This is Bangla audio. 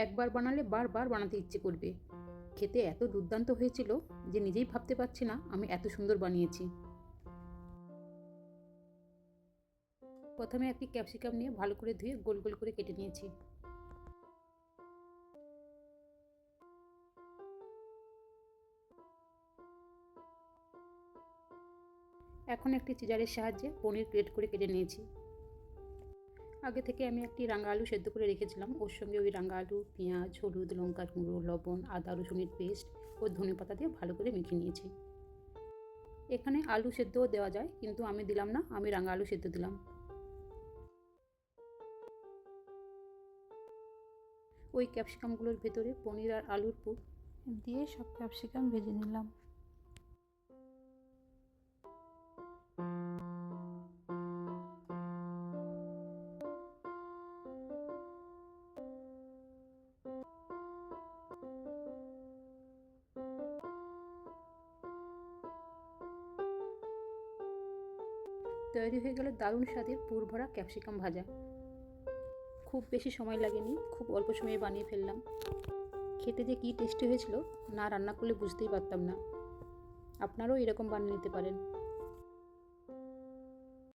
একবার বানালে বারবার বানাতে ইচ্ছে করবে। খেতে এত দুর্দান্ত হয়েছিল যে নিজেই ভাবতে পারছি না আমি এত সুন্দর বানিয়েছি। প্রথমে একটি ক্যাপসিকাম নিয়ে ভালো করে ধুয়ে গোল গোল করে কেটে নিয়েছি। এখন একটি চিজারের সাহায্যে পনির গ্রেট করে কেটে নিয়েছি। আগে থেকে আমি একটি রাঙা আলু সেদ্ধ করে রেখেছিলাম, ওর সঙ্গে ওই রাঙা আলু, পেঁয়াজ, হলুদ, লঙ্কার গুঁড়ো, লবণ, আদা রসুনের পেস্ট ও ধনেপাতা দিয়ে ভালো করে মেখে নিয়েছি। এখানে আলু সেদ্ধও দেওয়া যায়, কিন্তু আমি দিলাম না, আমি রাঙা আলু সেদ্ধ দিলাম। ওই ক্যাপসিকামগুলোর ভেতরে পনির আর আলুর পুর দিয়ে সব ক্যাপসিকাম ভেজে নিলাম। তৈরি হয়ে গেল দারুণ স্বাদের পুর ভরা ক্যাপসিকাম ভাজা। খুব বেশি সময় লাগেনি, খুব অল্প সময়ে বানিয়ে ফেললাম। খেতে যে কী টেস্টি হয়েছিল, না রান্না করলে বুঝতেই পারতাম না। আপনারাও এরকম বানিয়ে নিতে পারেন।